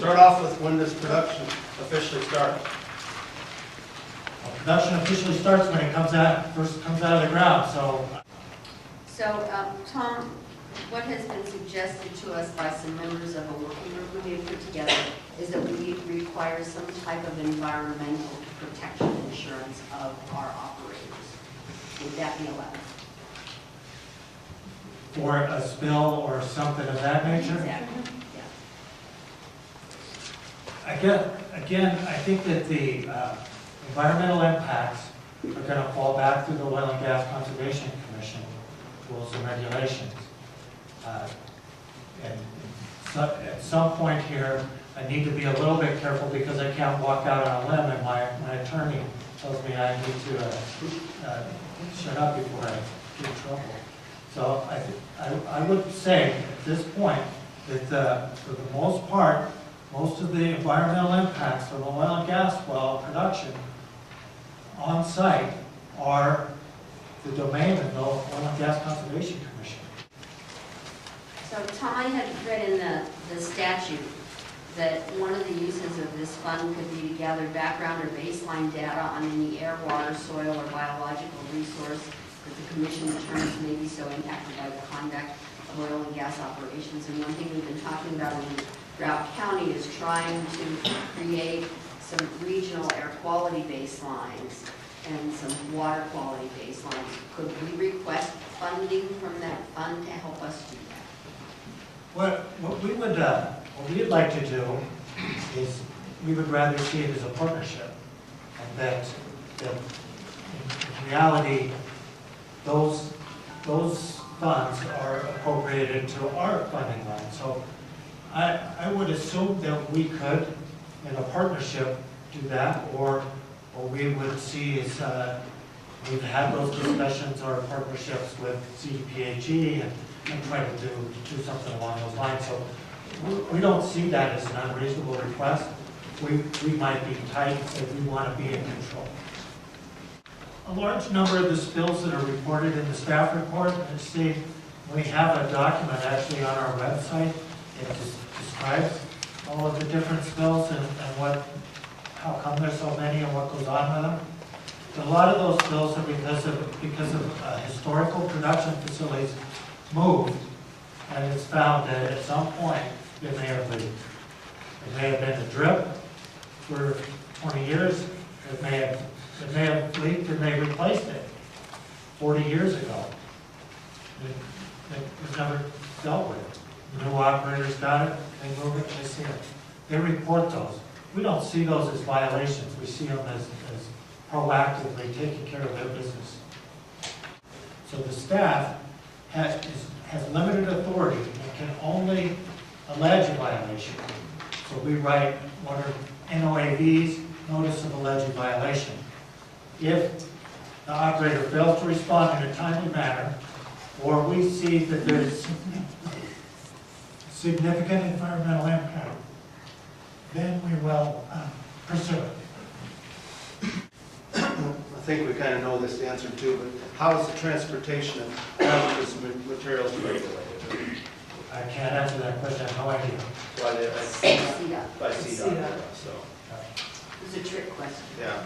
Start off with when does production officially start? Well, production officially starts when it first comes out of the ground, so. So, Tom, what has been suggested to us by some members of a working group we have put together is that we require some type of environmental protection insurance of our operators. Would that be allowed? For a spill or something of that nature? Exactly, yeah. Again, I think that the environmental impacts are going to fall back through the Oil and Gas Conservation Commission rules and regulations. And so at some point here, I need to be a little bit careful because I can't walk out on a limb, and my attorney tells me I need to shut up before I get in trouble. So I would say at this point that for the most part, most of the environmental impacts from oil and gas well production on site are the domain of the Oil and Gas Conservation Commission. So Tom, I had read in the statute that one of the uses of this fund could be to gather background or baseline data on any air, water, soil, or biological resource that the commission determines may be so impacted by the conduct of oil and gas operations. And one thing we've been talking about in Drought County is trying to create some regional air quality baselines and some water quality baselines. Could we request funding from that fund to help us do that? What we'd like to do is we would rather see it as a partnership, and that in reality those funds are appropriated to our funding line. So I would assume that we could, in a partnership, do that, or we would see is we've had those discussions or partnerships with CDPHE and try to do something along those lines. So we don't see that as an unreasonable request. We might be tight if we want to be in control. A large number of the spills that are reported in the staff report, and see, we have a document actually on our website that describes all of the different spills and how come there's so many and what goes on with them. A lot of those spills are because of historical production facilities moved, and it's found that at some point it may have leaked. It may have been a drip for 20 years. It may have leaked and they replaced it 40 years ago. It was never dealt with. The new operators got it, they move it, they see it. They report those. We don't see those as violations. We see them as proactively taking care of their business. So the staff has limited authority and can only allege a violation. So we write what are NOAVs, notice of alleged violation. If the operator fails to respond in a timely manner, or we see that there's significant environmental impact, then we will pursue it. I think we kind of know this answer too, but how is the transportation of hazardous materials regulated? I can't answer that question, I have no idea. By CDOT, so. It's a trick question. Yeah.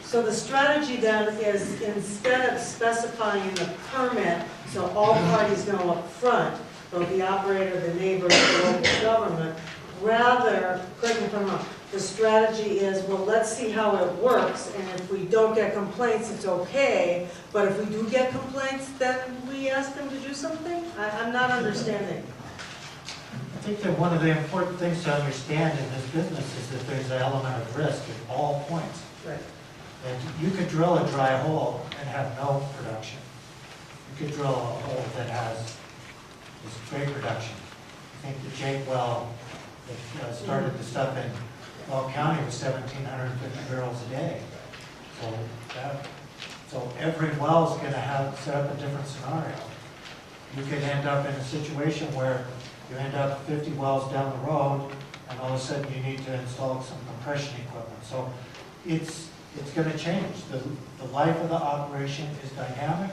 So the strategy then is, instead of specifying in the permit, so all parties know up front, both the operator, the neighbors, the local government, rather, correct me if I'm wrong, the strategy is, well, let's see how it works, and if we don't get complaints, it's okay, but if we do get complaints, then we ask them to do something? I'm not understanding. I think that one of the important things to understand in this business is that there's an element of risk at all points. Right. And you could drill a dry hole and have no production. You could drill a hole that has this great production. I think the Jake well that started the stuff in Well County was 1,750 barrels a day. So every well is going to set up a different scenario. You could end up in a situation where you end up 50 wells down the road, and all of a sudden you need to install some compression equipment. So it's going to change. The life of the operation is dynamic.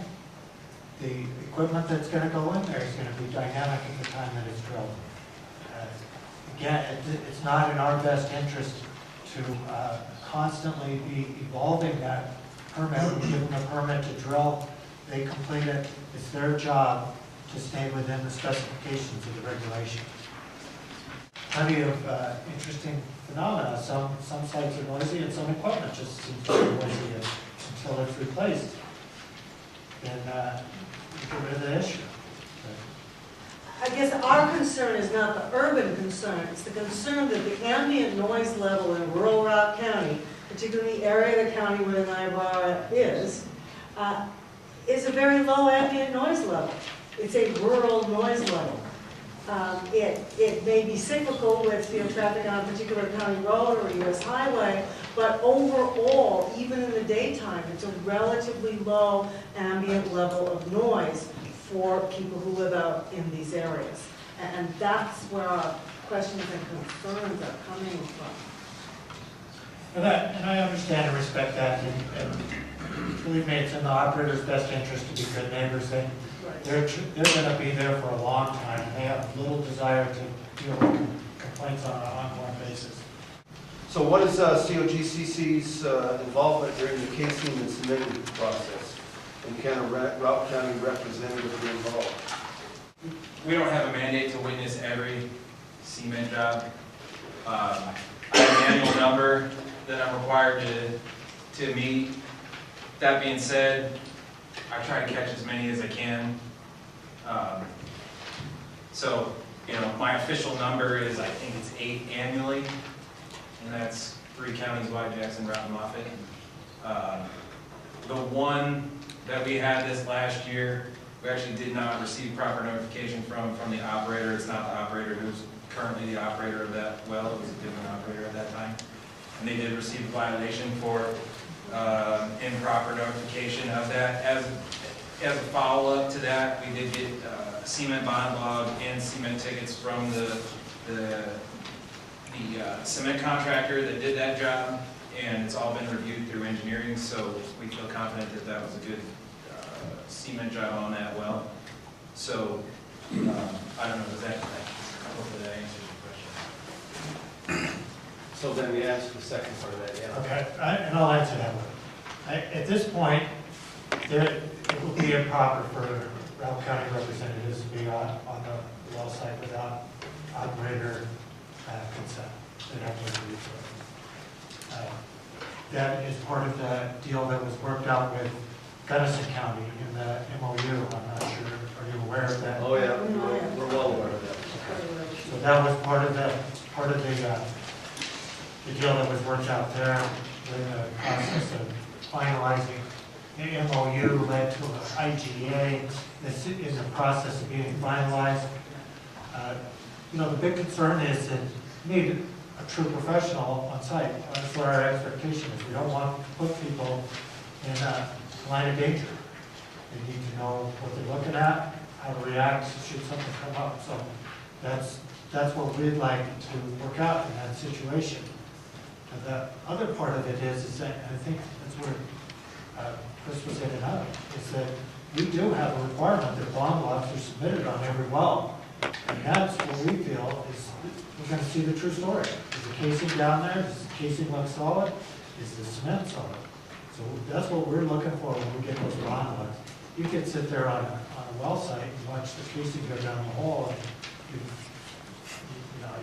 The equipment that's going to go in there is going to be dynamic at the time that it's drilled. again, it's not in our best interest to constantly be evolving that permit. We give them a permit to drill, they complete it, it's their job to stay within the specifications of the regulation. Plenty of interesting phenomena. Some sites are noisy and some equipment just seems to be noisy until it's replaced. Then you get rid of the issue. I guess our concern is not the urban concern, it's the concern that the ambient noise level in rural Rock County, particularly the area of the county where the Niobrara is a very low ambient noise level. It's a rural noise level. It may be cyclical with traffic on a particular county road or a US highway, but overall, even in the daytime, it's a relatively low ambient level of noise for people who live out in these areas. And that's where our questions and concerns are coming from. And I understand and respect that, and believe me, it's in the operator's best interest to be good neighbors. They're going to be there for a long time, and they have little desire to deal with complaints on an ongoing basis. So what is COGCC's involvement during the casing and cementing process? And can a Rock County representative be involved? We don't have a mandate to witness every cement job. I have an annual number that I'm required to meet. That being said, I try to catch as many as I can. So, my official number is, I think it's 8 annually, and that's 3 counties wide, Jackson, Route, and Moffett. The one that we had this last year, we actually did not receive proper notification from the operator. It's not the operator who's currently the operator of that well, it was a different operator at that time. And they did receive a violation for improper notification of that. As a follow-up to that, we did get cement bond log and cement tickets from the cement contractor that did that job, and it's all been reviewed through engineering, so we feel confident that that was a good cement job on that well. So, I don't know, hopefully that answers your question. So then we answer the second part of that, yeah. Okay, and I'll answer that one. At this point, it would be improper for Route County representatives to be on the well site without operator consent. They'd have to agree to it. That is part of the deal that was worked out with Gunnison County in the MOU. I'm not sure, are you aware of that? Oh, yeah, we're well aware of that. So that was part of the deal that was worked out there. During the process of finalizing the MOU led to an IGA that's in the process of being finalized. The big concern is that you need a true professional on site. That's what our expectation is. We don't want to put people in a line of danger. They need to know what they're looking at, how to react should something come up. So that's what we'd like to work out in that situation. And the other part of it is that, and I think that's where Chris was hitting up, is that we do have a requirement that bond logs are submitted on every well. And that's what we feel is we're going to see the true story. Is the casing down there? Does the casing look solid? Is the cement solid? So that's what we're looking for when we get those bond logs. You can sit there on a well site and watch the casing go down the hole, and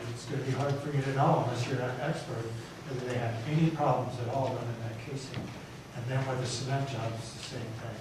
it's going to be hard for you to know unless you're an expert whether they have any problems at all running that casing. And then with the cement job, it's the same thing.